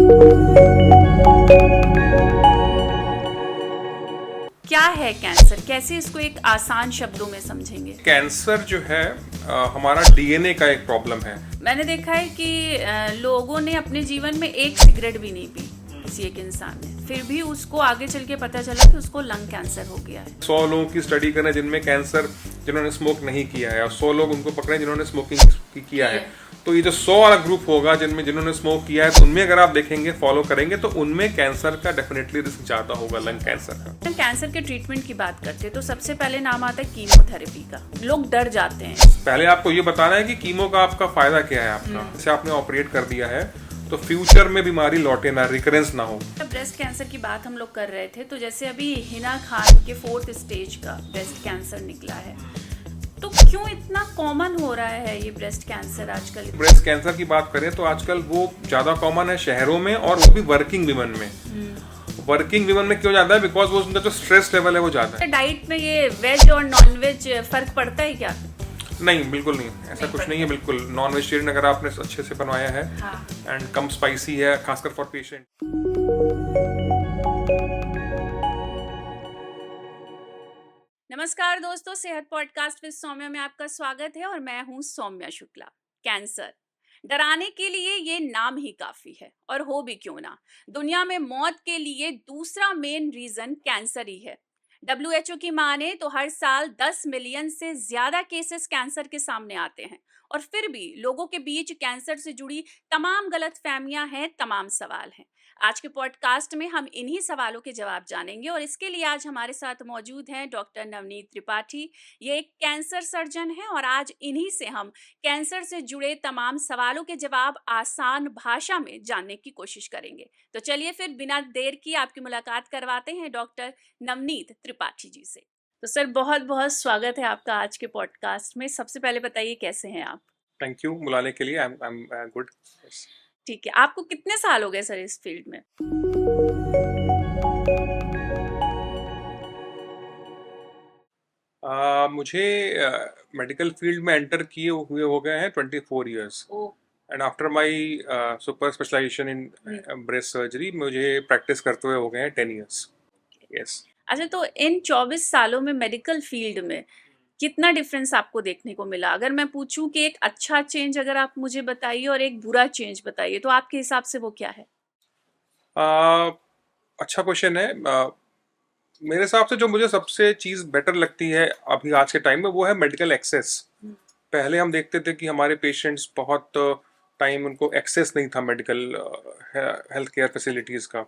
क्या है कैंसर? कैसे इसको एक आसान शब्दों में समझेंगे? कैंसर जो है हमारा डीएनए का एक प्रॉब्लम है। मैंने देखा है कि लोगों ने अपने जीवन में एक सिगरेट भी नहीं पी, किसी एक इंसान ने, फिर भी उसको आगे चल के पता चला कि उसको लंग कैंसर हो गया है। 100 लोगों की स्टडी करें जिनमें कैंसर, जिन्होंने स्मोक नहीं किया है, और 100 लोग उनको पकड़े जिन्होंने स्मोकिंग किया है। तो ये जो 100 वाला ग्रुप होगा जिन्होंने स्मोक किया है, तो उनमें अगर आप देखेंगे, फॉलो करेंगे, तो उनमें कैंसर का डेफिनेटली रिस्क ज्यादा होगा, लंग कैंसर का। कैंसर के ट्रीटमेंट की बात करते हैं तो सबसे पहले नाम आता है कीमोथेरेपी का। लोग डर जाते हैं। पहले आपको ये बताना है कि कीमो का आपका फायदा क्या है। आपका जैसे आपने ऑपरेट कर दिया है तो फ्यूचर में बीमारी लौटे ना, रिकरेंस ना हो। ब्रेस्ट कैंसर की बात हम लोग कर रहे थे, तो जैसे अभी हिना खान के 4th स्टेज का ब्रेस्ट कैंसर निकला है, तो क्यों इतना कॉमन हो रहा है ये ब्रेस्ट कैंसर आजकल? ब्रेस्ट कैंसर की बात करें तो आजकल वो ज्यादा कॉमन है शहरों में, और वो भी वर्किंग विमेन में। वर्किंग विमेन में क्यों ज्यादा है? बिकॉज वो उनका जो स्ट्रेस लेवल है वो ज्यादा है। डाइट में ये वेज और नॉन वेज फर्क पड़ता है क्या? नहीं, बिल्कुल नहीं, ऐसा कुछ नहीं है। बिल्कुल नॉन वेजिटेरियन अगर आपने अच्छे से बनवाया है एंड कम स्पाइसी है, खासकर फॉर पेशेंट। नमस्कार दोस्तों, सेहत पॉडकास्ट विद सौम्या में आपका स्वागत है और मैं हूं सौम्या शुक्ला। कैंसर डराने के लिए ये नाम ही काफी है, और हो भी क्यों ना। दुनिया में मौत के लिए दूसरा मेन रीजन कैंसर ही है। WHO की माने तो हर साल 10 मिलियन से ज्यादा केसेस कैंसर के सामने आते हैं, और फिर भी लोगों के बीच कैंसर से जुड़ी तमाम गलतफहमियां हैं, तमाम सवाल हैं। आज के पॉडकास्ट में हम इन्हीं सवालों के जवाब जानेंगे, और इसके लिए आज हमारे साथ मौजूद हैं डॉक्टर नवनीत त्रिपाठी। ये एक कैंसर सर्जन हैं, और आज इन्हीं से हम कैंसर से जुड़े तमाम सवालों के जवाब आसान भाषा में जानने की कोशिश करेंगे। तो चलिए फिर बिना देर की आपकी मुलाकात करवाते हैं डॉक्टर नवनीत त्रिपाठी जी से। तो सर, बहुत बहुत स्वागत है आपका आज के पॉडकास्ट में। सबसे पहले बताइए कैसे हैं आप? थैंक यू बुलाने के लिए। I am good. ठीक है, आपको कितने साल हो गए सर इस फील्ड में? मुझे मेडिकल फील्ड में एंटर किए हुए हो गए हैं 24 years, and after my super specialisation in breast surgery मुझे प्रैक्टिस करते हुए हो गए हैं 10 ईयर्स। यस। अच्छा, तो इन 24 सालों में मेडिकल फील्ड में कितना डिफरेंस आपको देखने को मिला? अगर मैं पूछूं कि एक अच्छा चेंज अगर आप मुझे बताइए और एक बुरा चेंज बताइए, तो आपके हिसाब से वो क्या है? अच्छा क्वेश्चन है। मेरे हिसाब से जो मुझे सबसे चीज़ बेटर लगती है अभी आज के टाइम में, वो है मेडिकल एक्सेस। पहले हम देखते थे कि हमारे पेशेंट्स बहुत टाइम उनको एक्सेस नहीं था मेडिकल हेल्थ केयर फैसिलिटीज़ का।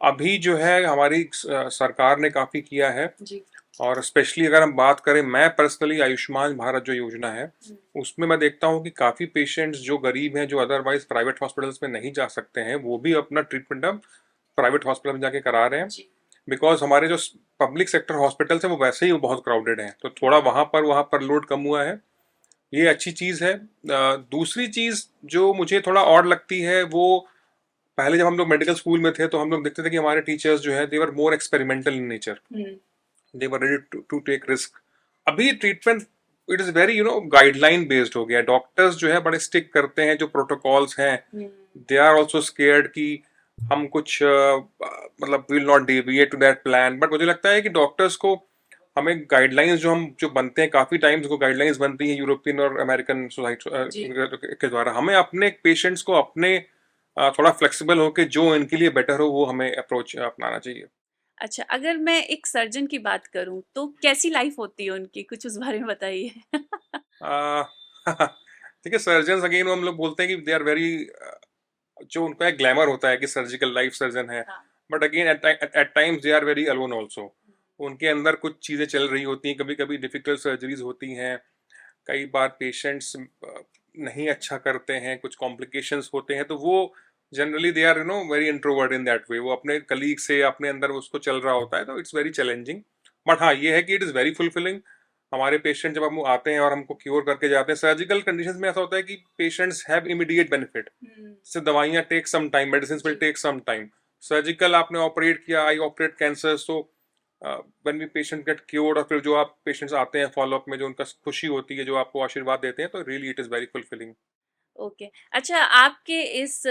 अभी जो है हमारी सरकार ने काफ़ी किया है जी। और स्पेशली अगर हम बात करें, मैं पर्सनली आयुष्मान भारत जो योजना है उसमें मैं देखता हूँ कि काफ़ी पेशेंट्स जो गरीब हैं, जो अदरवाइज प्राइवेट हॉस्पिटल्स में नहीं जा सकते हैं, वो भी अपना ट्रीटमेंट अब प्राइवेट हॉस्पिटल में जाके करा रहे हैं। बिकॉज हमारे जो पब्लिक सेक्टर हॉस्पिटल्स हैं वो वैसे ही बहुत क्राउडेड हैं, तो थोड़ा वहाँ पर लोड कम हुआ है। ये अच्छी चीज़ है। दूसरी चीज़ जो मुझे थोड़ा और लगती है, वो पहले जब हम लोग मेडिकल स्कूल में थे तो हम लोग देखते थे कि हमारे टीचर्स जो है, they were more experimental in nature, they were ready to take risk. अभी treatment it is very guideline based हो गया। डॉक्टर्स जो है बड़े स्टिक करते हैं जो प्रोटोकॉल्स हैं। दे आर ऑल्सो स्केयर्ड कि हम कुछ मतलब will not deviate to that plan. But मुझे लगता है कि डॉक्टर्स को हमें गाइडलाइंस जो बनते हैं, काफ़ी टाइम्स को गाइडलाइंस बनती हैं यूरोपियन और अमेरिकन सोसाइटी के द्वारा, हमें अपने पेशेंट्स को अपने थोड़ा फ्लेक्सिबल होकर जो इनके लिए बेटर हो वो हमें अप्रोच अपनाना चाहिए। अच्छा, अगर मैं एक सर्जन की बात करूं तो कैसी लाइफ होती है उनकी, कुछ उस बारे में बताइए। ठीक है, सर्जन अगेन हम लोग बोलते हैं कि दे आर वेरी, जो उनका एक ग्लैमर होता है कि सर्जिकल लाइफ सर्जन है, but again at times they are very alone also. उनके अंदर कुछ चीज़ें चल रही होती हैं, कभी कभी डिफिकल्ट सर्जरीज होती हैं, कई बार पेशेंट्स नहीं अच्छा करते हैं, कुछ कॉम्प्लिकेशंस होते हैं, तो वो generally they are very introvert in that way. वो अपने कलीग से अपने अंदर उसको चल रहा होता है, तो इट्स वेरी चैलेंजिंग। बट हाँ, ये है कि इट इज़ वेरी फुलफिलिंग। हमारे पेशेंट जब हम आते हैं और हमको क्योर करके जाते हैं, सर्जिकल कंडीशंस में ऐसा होता है कि पेशेंट्स हैव इमीडिएट बेनिफिट। से दवाइयाँ take some time, medicine will take some time. Surgical आपने ऑपरेट किया, I operate cancer, so when we patient get cured, और फिर जो आप पेशेंट्स आते हैं फॉलोअप में, जो उनका खुशी होती है, जो आपको आशीर्वाद देते हैं, तो really it is very fulfilling. Okay. अच्छा, आपके इस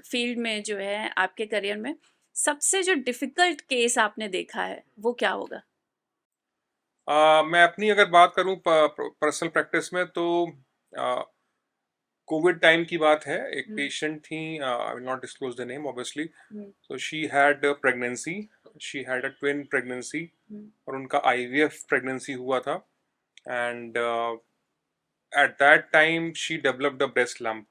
फील्ड में जो है, आपके करियर में सबसे जो डिफिकल्ट केस आपने देखा है, वो क्या होगा? मैं अपनी अगर बात करूं पर्सनल प्रैक्टिस में तो कोविड टाइम की बात है। एक हुँ, पेशेंट थी, I will not disclose the name obviously. हुँ, तो she had pregnancy, she had a twin pregnancy, हुँ, और उनका आईवीएफ प्रेगनेंसी हुआ था। And at that time she developed a breast lump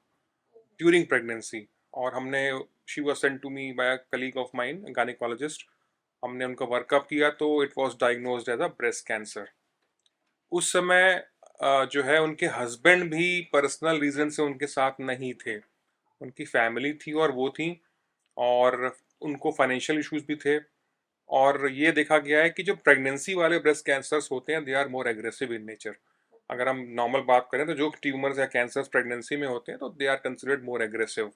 during pregnancy. और हमने, she was sent to me by a colleague of mine, gynaecologist. हमने उनका workup किया तो it was diagnosed as a breast cancer. उस समय जो है उनके हस्बैंड भी पर्सनल रीजन से उनके साथ नहीं थे। उनकी फैमिली थी और वो थी, और उनको फाइनेंशियल इश्यूज भी थे। और ये देखा गया है कि जो प्रेगनेंसी वाले ब्रेस्ट कैंसर्स होते हैं, they are more aggressive in nature. अगर हम नॉर्मल बात करें तो जो ट्यूमर्स या कैंसर्स प्रेगनेंसी में होते हैं तो they are considered more aggressive.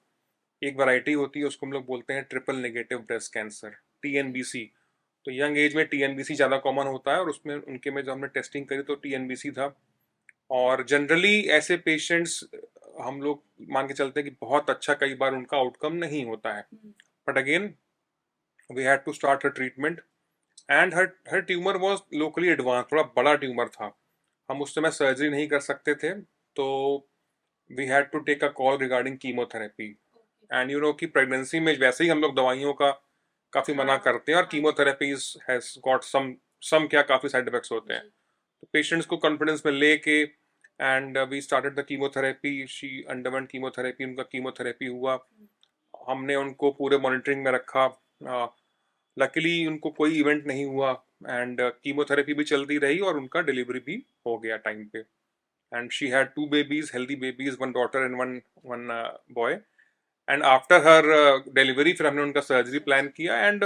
एक वैरायटी होती है, उसको हम लोग बोलते हैं triple negative breast cancer, TNBC. तो यंग एज में टीएनबीसी ज़्यादा कॉमन होता है, और उसमें उनके में जो हमने टेस्टिंग करी तो टीएनबीसी था। और जनरली ऐसे पेशेंट्स हम लोग मान के चलते हैं कि बहुत अच्छा कई बार उनका आउटकम नहीं होता है। हुँ, but again we had to start her treatment, and her her tumour was locally advance, थोड़ा बड़ा ट्यूमर था। हम उस समय सर्जरी नहीं कर सकते थे, तो we had to take a call regarding chemotherapy. And you know कि प्रेगनेंसी में वैसे ही हम लोग दवाइयों का काफ़ी मना हाँ, करते हैं, और हाँ, कीमोथेरेपीज हैज़ गॉट सम क्या काफ़ी साइड इफेक्ट्स होते हैं। जी, तो पेशेंट्स को कॉन्फिडेंस में लेके, and we started the chemotherapy, she underwent chemotherapy, उनका कीमोथेरेपी हुआ। हुँ, हमने उनको पूरे मॉनिटरिंग में रखा। लकीली उनको कोई इवेंट नहीं हुआ, एंड कीमोथेरेपी भी चलती रही और उनका डिलीवरी भी हो गया टाइम पे। And she had two babies, healthy babies, one daughter and one one boy. And after her delivery फिर हमने उनका सर्जरी प्लान किया, एंड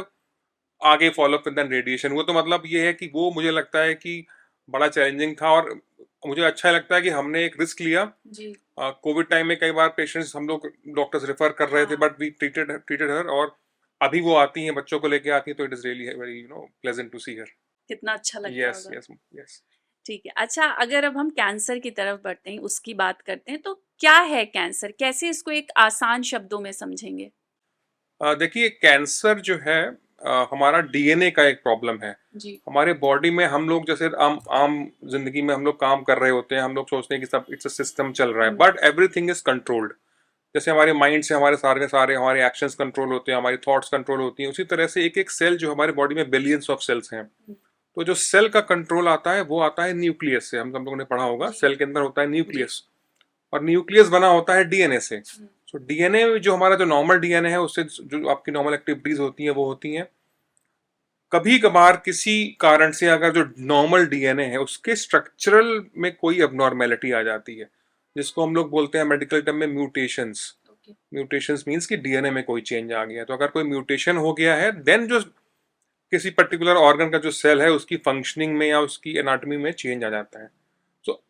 आगे फॉलोअप विद रेडिएशन। वो तो मतलब ये है कि वो मुझे लगता है कि बड़ा चैलेंजिंग था, और मुझे अच्छा लगता है कि हमने एक रिस्क लिया। जी, कोविड टाइम में कई बार पेशेंट्स हम लोग डॉक्टर्स रेफर कर रहे थे, हाँ, but we treated treated her. और अभी वो आती हैं, बच्चों को लेके आती हैं, तो it is really very pleasant to see her. कितना अच्छा लगता यस, होगा। Yes, yes. ठीक है। अच्छा, अगर अब हम कैंसर की तरफ बढ़ते हैं, उसकी बात करते हैं, तो क्या है कैंसर? कैसे इसको एक आसान शब्दों में समझेंगे? देखिए, कैंसर जो है हमारा डीएनए का एक प्रॉब्लम है। जी, हमारे बॉडी में हम लोग जैसे आम आम जिंदगी में हम लोग काम कर रहे होते हैं, हम लोग सोचते हैं कि सब इट्स अ सिस्टम चल रहा है, हुँ, बट एवरीथिंग इज कंट्रोल्ड। जैसे हमारे माइंड से हमारे सारे सारे हमारे एक्शंस कंट्रोल होते हैं, हमारी थॉट्स कंट्रोल होती हैं, उसी तरह से एक एक सेल जो हमारे बॉडी में बिलियंस ऑफ सेल्स हैं। हुँ, तो जो सेल का कंट्रोल आता है वो आता है न्यूक्लियस से। हम लोगों ने पढ़ा होगा, जी, सेल के अंदर होता है जी, न्यूक्लियस, और न्यूक्लियस बना होता है डीएनए से। हुँ, सो डीएनए जो हमारा जो नॉर्मल डीएनए है, उससे जो आपकी नॉर्मल एक्टिविटीज होती हैं वो होती हैं। कभी कभार किसी कारण से अगर जो नॉर्मल डीएनए है उसके स्ट्रक्चरल में कोई अबनॉर्मेलिटी आ जाती है, जिसको हम लोग बोलते हैं मेडिकल टर्म में म्यूटेशंस। ओके, म्यूटेशंस मीन्स कि डीएनए में कोई चेंज आ गया है। तो अगर कोई म्यूटेशन हो गया है, देन जो किसी पर्टिकुलर ऑर्गन का जो सेल है उसकी फंक्शनिंग में या उसकी एनाटॉमी में चेंज आ जाता है। तो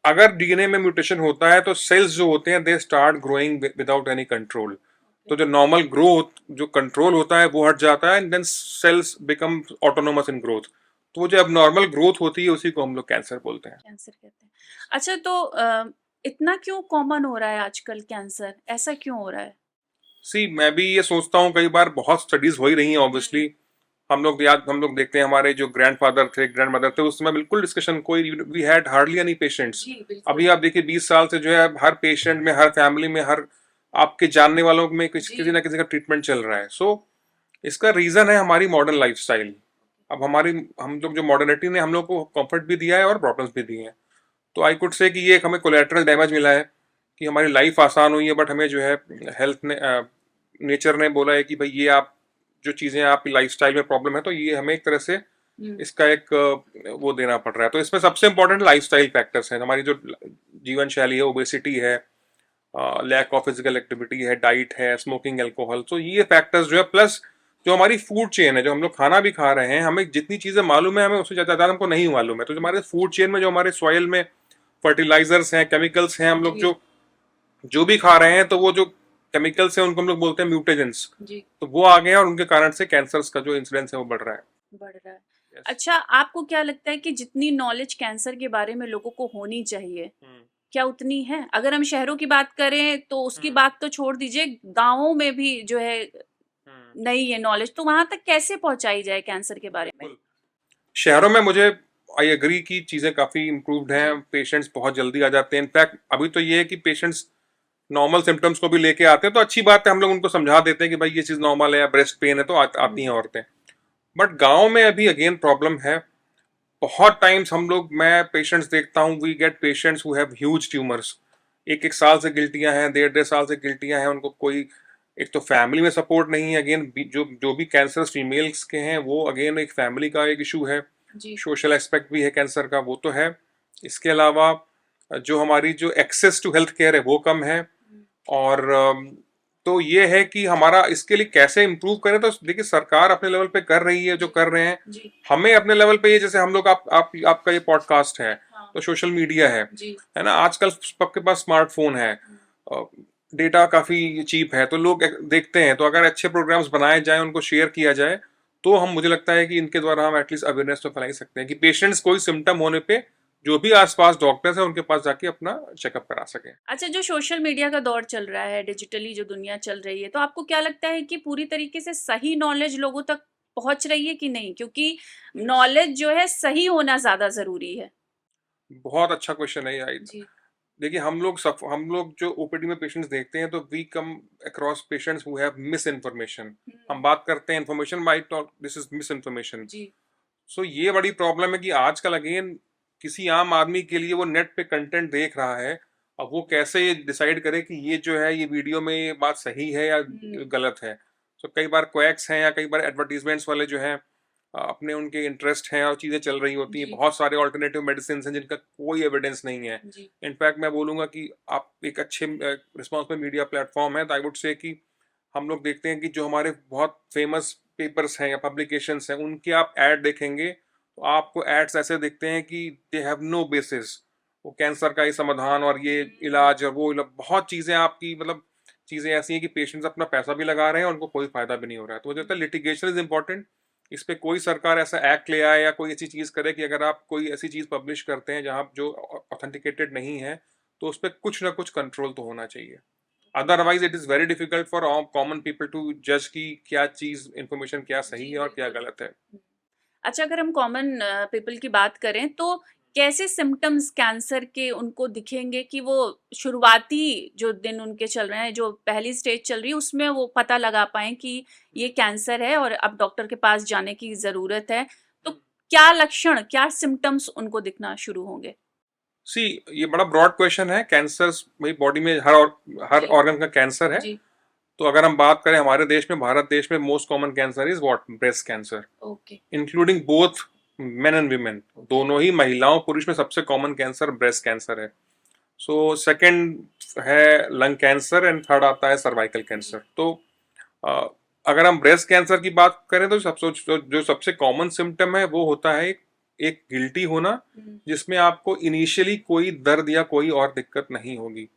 अगर डीएनए में म्यूटेशन होता है तो सेल्स जो होते हैं they start growing without any control. Okay, तो जो नॉर्मल ग्रोथ जो कंट्रोल होता है वो हट जाता है, and then cells become autonomous in growth. तो वो जो अब नॉर्मल ग्रोथ होती है उसी को हम लोग कैंसर बोलते हैं। कैंसर कहते हैं। अच्छा, तो इतना क्यों कॉमन हो रहा है आजकल कैंसर? ऐसा क्यों हो रहा है? सी, मैं भी ये सोचता हूँ, कई बार बहुत स्टडीज हो ही रही हैं हुँ, ऑब्वियसली। हम लोग देखते हैं हमारे जो ग्रैंडफादर थे, ग्रैंड मदर थे, उस समय बिल्कुल डिस्कशन कोई, we had hardly any patients. जी, बिल्कुल। अभी आप देखिए 20 साल से जो है हर पेशेंट में, हर फैमिली में, हर आपके जानने वालों में जी, किसी ना किसी का ट्रीटमेंट चल रहा है। सो इसका रीजन है हमारी मॉडर्न लाइफस्टाइल। अब हमारी, हम लोग जो मॉडर्निटी ने हम लोग को कंफर्ट भी दिया है और प्रॉब्लम्स भी दिए हैं। तो आई कुड से कि ये एक हमें कोलेटरल डैमेज मिला है, कि हमारी लाइफ आसान हुई है, बट हमें जो है हेल्थ ने, नेचर ने बोला है कि भाई ये आप जो चीज़ें आपकी लाइफस्टाइल में प्रॉब्लम है, तो ये हमें एक तरह से हुँ, इसका एक वो देना पड़ रहा है। तो इसमें सबसे इंपॉर्टेंट लाइफस्टाइल फैक्टर्स हैं। हमारी जो जीवन शैली है, ओबेसिटी है, लैक ऑफ फिजिकल एक्टिविटी है, डाइट है, स्मोकिंग, एल्कोहल। तो ये फैक्टर्स जो है, प्लस जो हमारी फूड चेन है, जो हम लोग खाना भी खा रहे हैं, हमें जितनी चीज़ें मालूम है हमें उससे ज़्यादा हमको नहीं मालूम है। तो जो हमारे फूड चेन में, जो हमारे सॉइल में फर्टिलाइजर्स हैं, केमिकल्स हैं, हम लोग जी, जो जो भी खा रहे हैं, तो वो जो केमिकल्स हैं उनको हम लोग बोलते हैं म्यूटेजेंस। जी, तो वो आ गए हैं, और उनके कारण से कैंसर्स का जो इंसिडेंस है वो बढ़ रहा है। बढ़ रहा है। यस। अच्छा, आपको क्या लगता है कि जितनी नॉलेज कैंसर के बारे में लोगों को होनी चाहिए, क्या उतनी है? अगर हम शहरों की बात करें तो उसकी हम्म बात तो छोड़ दीजिए, गाँवों में भी जो है हम्म नहीं है नॉलेज, तो वहाँ तक कैसे पहुँचाई जाए कैंसर के बारे में? बिल्कुल। शहरों में मुझे आई एग्री कि चीज़ें काफ़ी इम्प्रूव्ड हैं, जी, पेशेंट्स बहुत जल्दी आ जाते हैं। इनफैक्ट अभी तो ये है कि पेशेंट्स नॉर्मल सिम्टम्स को भी लेके आते हैं, तो अच्छी बात है, हम लोग उनको समझा देते हैं कि भाई ये चीज़ नॉर्मल है, या ब्रेस्ट पेन है तो आती हुँ, हैं औरतें। बट गाँव में अभी अगेन प्रॉब्लम है। बहुत टाइम्स मैं पेशेंट्स देखता हूँ, we get patients who have huge tumours, एक एक साल से गिल्टियां हैं, डेढ़ डेढ़ साल से गिल्टियां हैं, उनको कोई एक तो फैमिली में सपोर्ट नहीं है। अगेन जो जो भी कैंसर फीमेल्स के हैं वो अगेन एक फैमिली का एक इशू है। जी, सोशल एस्पेक्ट भी है कैंसर का, वो तो है। इसके अलावा जो हमारी जो एक्सेस टू हेल्थ केयर है वो कम है। हुँ, और तो ये है कि हमारा इसके लिए कैसे इम्प्रूव करें, तो देखिए सरकार अपने लेवल पे कर रही है जो जी, कर रहे हैं। जी, हमें अपने लेवल पे ये, जैसे हम लोग आपका ये पॉडकास्ट है, हाँ, तो सोशल मीडिया जी, है ना, आजकल सबके पास स्मार्टफोन है, हुँ, डेटा काफ़ी चीप है, तो लोग देखते हैं। तो अगर अच्छे प्रोग्राम्स बनाए जाएं, उनको शेयर किया जाए, तो हम मुझे लगता है कि इनके द्वारा हम एटलीस्ट अवेयरनेस तो फैला ही सकते हैं कि पेशेंट्स कोई सिम्टम होने पे जो भी आसपास डॉक्टर्स हैं उनके पास जाके अपना चेकअप करा सकें। अच्छा, जो सोशल मीडिया का दौर चल रहा है, डिजिटली जो दुनिया चल रही है, तो आपको क्या लगता है कि पूरी तरीके से सही नॉलेज लोगों तक पहुँच रही है कि नहीं? क्योंकि यस, नॉलेज जो है सही होना ज़्यादा ज़रूरी है। बहुत अच्छा क्वेश्चन है ये। जी, देखिए हम लोग जो ओपीडी में पेशेंट्स देखते हैं, तो we come across patients who have miss information. हुँ, हम बात करते हैं information, might not, this is miss information. जी, सो ये बड़ी प्रॉब्लम है कि आजकल अगेन किसी आम आदमी के लिए वो नेट पे कंटेंट देख रहा है, अब वो कैसे ये डिसाइड करे कि ये जो है ये वीडियो में ये बात सही है या हुँ, गलत है। सो कई बार क्वैक्स हैं या कई बार एडवर्टीजमेंट्स वाले जो हैं, अपने उनके इंटरेस्ट हैं और चीज़ें चल रही होती हैं। जी, बहुत सारे ऑल्टरनेटिव मेडिसिन हैं जिनका कोई एविडेंस नहीं है। जी, इनफैक्ट मैं बोलूँगा कि आप एक अच्छे रिस्पॉन्सिबल मीडिया प्लेटफॉर्म है, तो आई वुड से कि हम लोग देखते हैं कि जो हमारे बहुत फेमस पेपर्स हैं या पब्लिकेशंस हैं, उनके आप ऐड देखेंगे तो आपको एड्स ऐसे दिखते हैं कि दे हैव नो बेसिस। वो कैंसर का ये समाधान और ये हुँ, इलाज और वो इलाज, बहुत चीज़ें आपकी मतलब चीज़ें ऐसी हैं कि पेशेंट्स अपना पैसा भी लगा रहे हैं और उनको कोई फायदा भी नहीं हो रहा है। तो मुझे लगता है लिटिगेशन इज इंपॉर्टेंट। इस पे कोई सरकार ऐसा एक्ट ले आए या कोई ऐसी चीज़ करे कि अगर आप कोई ऐसी चीज़ पब्लिश करते हैं जहाँ जो ऑथेंटिकेटेड नहीं है, तो उस पर कुछ ना कुछ कंट्रोल तो होना चाहिए। Otherwise it is very difficult for common people to जज कि क्या चीज़ इंफॉर्मेशन क्या सही जी, है और क्या बिल्कुल। गलत है। हुँ। अच्छा, अगर हम कॉमन पीपल की बात करें तो कैसे सिम्पटम्स कैंसर के उनको दिखेंगे कि वो शुरुआती जो दिन उनके चल रहे हैं, जो पहली स्टेज चल रही है उसमें वो पता लगा पाएँ कि ये कैंसर है और अब डॉक्टर के पास जाने की ज़रूरत है। तो क्या लक्षण, क्या सिम्पटम्स उनको दिखना शुरू होंगे? सी, ये बड़ा ब्रॉड क्वेश्चन है। कैंसर भाई बॉडी में हर जी, ऑर्गन का कैंसर है। जी, तो अगर हम बात करें हमारे देश में, भारत देश में, most common cancer is what, breast cancer, okay, including both men and women. Okay. दोनों ही, महिलाओं पुरुष में सबसे कॉमन कैंसर ब्रेस्ट कैंसर है। सो सेकंड है लंग कैंसर एंड थर्ड आता है सर्वाइकल जी, कैंसर। तो अ, अगर हम ब्रेस्ट कैंसर की बात करें तो जो सबसे कॉमन सिम्टम है वो होता है एक गिल्टी होना, हुँ, जिसमें आपको इनिशियली कोई दर्द या कोई और दिक्कत नहीं होगी।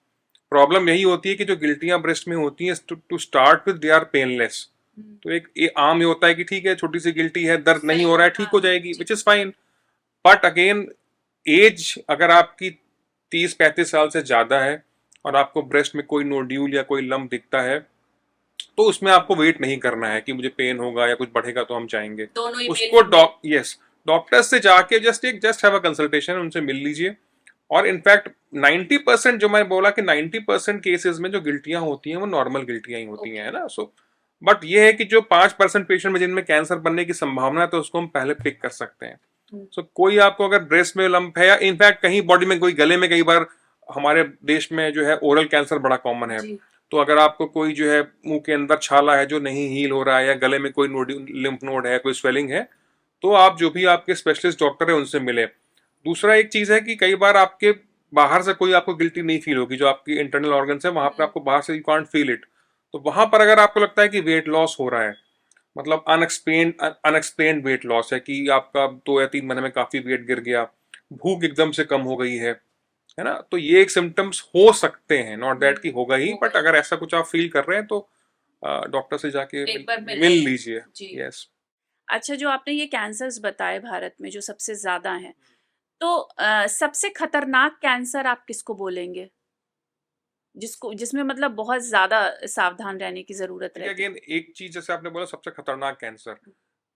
प्रॉब्लम यही होती है कि जो गिल्टियां ब्रेस्ट में होती हैं, to start with they are painless. हुँ। तो एक ये आम ये होता है कि ठीक है, छोटी सी गिल्टी है, दर्द नहीं सही हो रहा है, ठीक हाँ, हो जाएगी, जी, which is fine. But again, as अगर आपकी 30-35 साल से ज्यादा है और आपको ब्रेस्ट में कोई नोड्यूल या कोई लम्ब दिखता है, तो उसमें आपको वेट नहीं करना है कि मुझे पेन होगा या कुछ बढ़ेगा तो हम जाएंगे। दोनों ही मेल उसको फीमेल। डॉक्टर से जाके जस्ट हैव अ कंसल्टेशन, उनसे मिल लीजिए। और इनफैक्ट 90%, जो मैं बोला कि 90% केसेस में जो गिल्टियां होती हैं वो नॉर्मल गिल्टियां ही होती हैं, ओके। है ना। सो बट ये है कि जो 5% पेशेंट में जिनमें कैंसर बनने की संभावना है, तो उसको हम पहले पिक कर सकते हैं। हुँ, सो कोई आपको अगर ब्रेस्ट में लंप है या इनफैक्ट कहीं बॉडी में, कोई गले में, कई बार हमारे देश में जो है ओरल कैंसर बड़ा कॉमन है। जी, तो अगर आपको कोई जो है मुंह के अंदर छाला है जो नहीं हील हो रहा है, या गले में कोई लिम्फ नोड है, कोई स्वेलिंग है, तो आप जो भी आपके स्पेशलिस्ट डॉक्टर है उनसे मिले। दूसरा एक चीज है कि कई बार आपके बाहर से कोई आपको गिल्टी नहीं फील होगी, जो आपकी इंटरनल ऑर्गन है वहां पर हुँ, आपको बाहर से यू कांट फील इट। तो वहां पर अगर आपको लगता है कि वेट लॉस हो रहा है, मतलब अनएक्सप्लेन्ड वेट लॉस है कि आपका 2 या 3 महीने में काफी वेट गिर गया, भूख एकदम से कम हो गई है ना, तो ये एक सिम्टम्स हो सकते हैं, नॉट दैट हुँ, कि होगा ही, होगा बट ही। अगर ऐसा कुछ आप फील कर रहे हैं तो डॉक्टर से जाके एक बार मिल मिल लें। लीजिए। जी। यस। अच्छा, जो आपने ये कैंसर्स बताए भारत में जो सबसे ज़्यादा हैं, तो सबसे खतरनाक कैंसर आप किसको बोलेंगे? जिसमें मतलब बहुत ज़्यादा सावधान रहने की ज़रूरत देखिए रहती अगेन एक चीज जैसे आपने बोला सबसे खतरनाक कैंसर,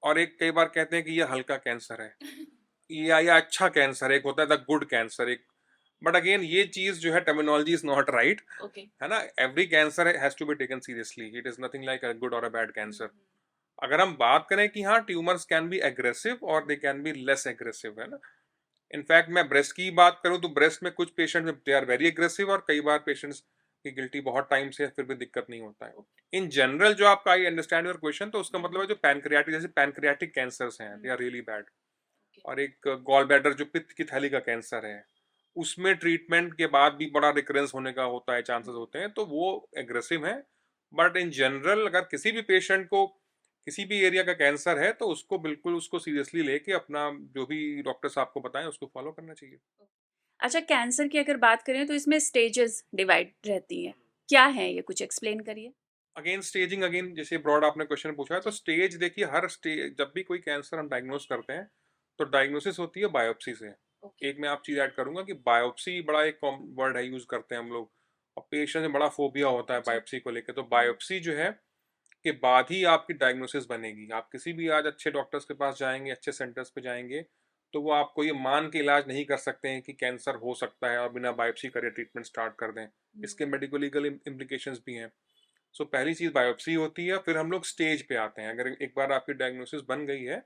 और एक कई बार कहते हैं कि ये हल्का कैंसर है, है? ये हल्का कैंसर है, एक होता है द गुड कैंसर एक। बट अगेन ये चीज जो है terminology is not right, okay. है ना। Every cancer has to be taken seriously, it is nothing like a good और अ बैड कैंसर। अगर हम बात करें कि हाँ ट्यूमर्स कैन बी एग्रेसिव और they can be less aggressive, है ना। इनफैक्ट मैं ब्रेस्ट की बात करूं तो ब्रेस्ट में कुछ patient they are very aggressive, और कई बार पेशेंट्स की गिल्टी बहुत टाइम से है, फिर भी दिक्कत नहीं होता है। इन जनरल जो आपका आई अंडरस्टैंड योर क्वेश्चन, तो उसका मतलब है जो पैनक्रियाटिक जैसे पैनक्रियाटिक कैंसर्स हैं दे आर रियली बैड। और एक गॉल ब्लैडर जो पित्त की थैली का कैंसर है, उसमें ट्रीटमेंट के बाद भी बड़ा रिकरेंस होने का होता है, चांसेस होते हैं, तो वो एग्रेसिव है। बट इन जनरल अगर किसी भी पेशेंट को किसी भी एरिया का कैंसर है तो उसको बिल्कुल उसको सीरियसली लेके अपना जो भी डॉक्टर्स आपको बताएं उसको फॉलो करना चाहिए। अच्छा, कैंसर की अगर बात करें तो इसमें स्टेजेस डिवाइड रहती हैं। क्या है ये, कुछ एक्सप्लेन करिए? अगेन स्टेजिंग, अगेन जैसे ब्रॉड आपने क्वेश्चन पूछा है, तो स्टेज देखिए हर स्टेज जब भी कोई कैंसर हम डायग्नोस करते हैं तो डायग्नोसिस होती है बायोप्सी से। ओके। एक मैं आप चीज ऐड करूंगा कि बायोप्सी बड़ा एक वर्ड है यूज करते हैं हम लोग, और पेशेंट में बड़ा फोबिया होता है जी। बायोप्सी को लेकर। तो बायोप्सी जो है के बाद ही आपकी डायग्नोसिस बनेगी। आप किसी भी आज अच्छे डॉक्टर्स के पास जाएंगे, अच्छे सेंटर्स पे जाएंगे, तो वो आपको ये मान के इलाज नहीं कर सकते हैं कि कैंसर हो सकता है और बिना बायोप्सी करे ट्रीटमेंट स्टार्ट कर दें। इसके मेडिको लीगल इम्प्लीकेशंस भी हैं। सो पहली चीज बायोप्सी होती है, फिर हम लोग स्टेज पे आते हैं। अगर एक बार आपकी डायग्नोसिस बन गई है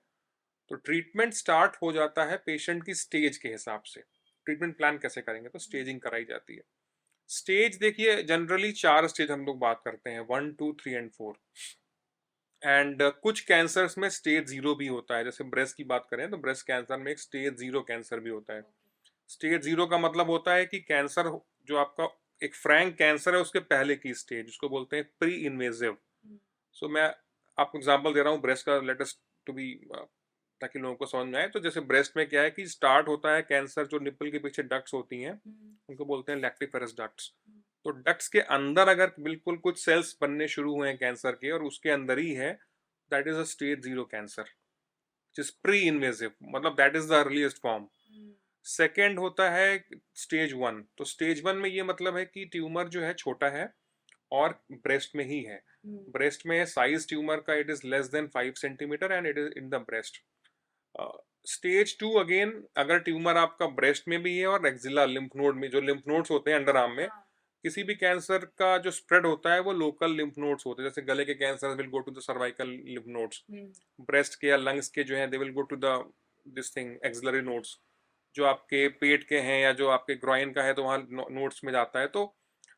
तो ट्रीटमेंट स्टार्ट हो जाता है पेशेंट की स्टेज के हिसाब से। ट्रीटमेंट प्लान कैसे करेंगे, तो स्टेजिंग कराई जाती है। स्टेज देखिए जनरली 4 स्टेज हम लोग बात करते हैं, 1 2 3 एंड 4। एंड कुछ कैंसर्स में स्टेज 0 भी होता है, जैसे ब्रेस्ट की बात करें तो ब्रेस्ट कैंसर में एक स्टेज 0 कैंसर भी होता है। स्टेज 0 का मतलब होता है कि कैंसर जो आपका एक फ्रैंक कैंसर है उसके पहले की स्टेज, उसको बोलते हैं प्री इन्वेजिव। सो मैं आपको एग्जांपल दे रहा हूँ ब्रेस्ट का, लेटेस्ट टू बी, ताकि लोगों को समझ में आए। तो जैसे ब्रेस्ट में क्या है कि स्टार्ट होता है कैंसर, जो निपल के पीछे डक्ट्स होती हैं उनको बोलते हैं लैक्टिफेरस डक्ट्स। तो डक्ट्स के अंदर अगर बिल्कुल कुछ सेल्स बनने शुरू हुए हैं कैंसर के और उसके अंदर ही है, that is a stage 0 cancer, जिस प्री इन्वेजिव, मतलब that is the earliest form. Second होता है स्टेज 1। तो स्टेज 1 में ये मतलब है कि ट्यूमर जो है छोटा है और ब्रेस्ट में ही है। ब्रेस्ट में साइज ट्यूमर का it is less than 5 centimetre and it is in the breast. Stage 2 again अगर ट्यूमर आपका ब्रेस्ट में भी है और एक्जिला लिम्फ नोड में, जो लिम्फ नोड्स होते हैं अंडर आर्म में, किसी भी कैंसर का जो स्प्रेड होता है वो लोकल लिम्फ नोड्स होते हैं। जैसे गले के cancer will go to the cervical lymph nodes, breast के या लंग्स के जो है they will go to the this thing axillary nodes. जो आपके पेट के हैं या जो आपके ग्रॉइन का है तो वहाँ नोड्स में जाता है। तो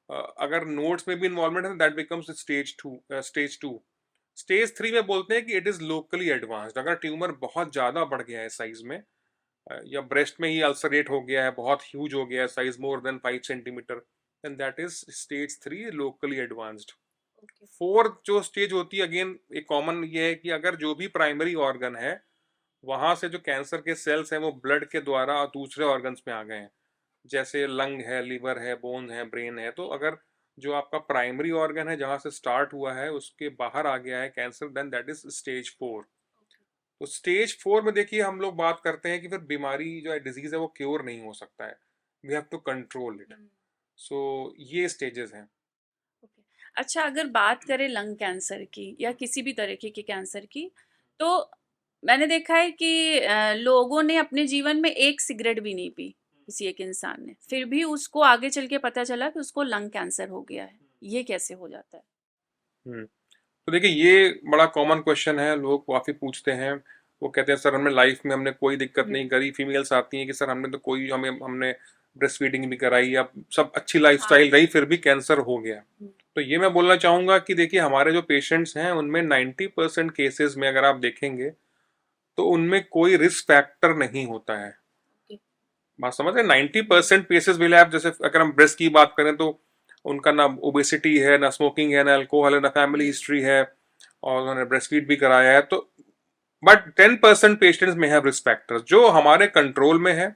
अगर नोड्स में भी इन्वॉल्वमेंट है दैट बिकम्स स्टेज 2। स्टेज 3 में बोलते हैं कि इट इज लोकली एडवांस्ड। अगर ट्यूमर बहुत ज्यादा बढ़ गया है साइज में, या ब्रेस्ट में ही अल्सरेट हो गया है, बहुत ह्यूज हो गया है, size more than 5 centimetre, then that is stage 3 locally advanced. Fourth जो स्टेज होती है, अगेन एक कॉमन ये है कि अगर जो भी प्राइमरी ऑर्गन है वहां से जो कैंसर के सेल्स हैं वो ब्लड के द्वारा दूसरे ऑर्गन्स में आ गए हैं, जैसे लंग है, लिवर है, बोन है, ब्रेन है। तो अगर जो आपका प्राइमरी ऑर्गन है जहां से स्टार्ट हुआ है उसके बाहर आ गया है cancer, then that is stage 4। तो स्टेज 4 में देखिए हम लोग बात करते हैं कि फिर बीमारी जो है, डिजीज है, वो क्योर नहीं हो सकता है, we have to control it. So ये स्टेजेस हैं। ओके। अच्छा, अगर बात करें लंग कैंसर की या किसी भी तरीके के कैंसर की, तो मैंने देखा है कि लोगों ने अपने जीवन में एक सिगरेट भी नहीं पी, किसी एक इंसान ने, फिर भी उसको आगे चल के पता चला कि उसको लंग कैंसर हो गया है। ये कैसे हो जाता है? हम्म तो देखिए ये बड़ा कॉमन क्वेश्चन है, लोग काफी पूछते हैं। वो कहते हैं सर हमने लाइफ में हमने कोई दिक्कत नहीं करी। फीमेल्स आती हैं कि सर हमने तो कोई हमने ब्रेस्ट फीडिंग भी कराई या सब अच्छी लाइफस्टाइल रही, फिर भी कैंसर हो गया। तो ये मैं बोलना चाहूंगा कि देखिए हमारे जो पेशेंट्स हैं उनमें 90% केसेस में अगर आप देखेंगे तो उनमें कोई रिस्क फैक्टर नहीं होता है। बात समझ रहे हैं? 90% केसेस में आप जैसे अगर हम ब्रेस्ट की बात करें तो उनका ना ओबेसिटी है, ना स्मोकिंग है, ना अल्कोहल है, ना फैमिली हिस्ट्री है, और उन्होंने ब्रेस्ट फीड भी कराया है। तो बट 10% पेशेंट्स में हैव रिस्क फैक्टर्स जो हमारे कंट्रोल में है।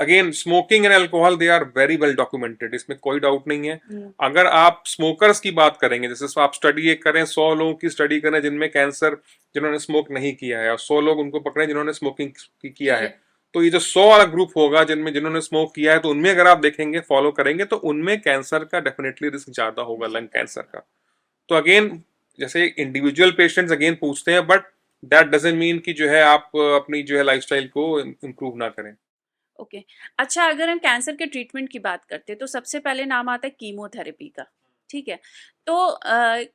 Again smoking and alcohol they are very well documented, इसमें कोई डाउट नहीं है। अगर आप स्मोकर्स की बात करेंगे, जैसे आप स्टडी एक करें, 100 लोगों की स्टडी करें जिनमें कैंसर, जिन्होंने स्मोक नहीं किया है, और 100 लोग उनको पकड़े जिन्होंने स्मोकिंग किया है, तो ये जो 100 वाला ग्रुप होगा जिन्होंने स्मोक किया है, तो उनमें अगर आप देखेंगे, फॉलो करेंगे, तो उनमें कैंसर का डेफिनेटली रिस्क ज्यादा होगा, लंग कैंसर का। तो अगेन, जैसे इंडिविजुअल पेशेंट्स अगेन पूछते हैं, बट दैट डजंट मीन कि जो है आप अपनी जो है लाइफस्टाइल को इम्प्रूव ना करें। ओके। अच्छा, अगर हम कैंसर के ट्रीटमेंट की बात करते हैं तो सबसे पहले नाम आता है कीमोथेरेपी का। ठीक है। तो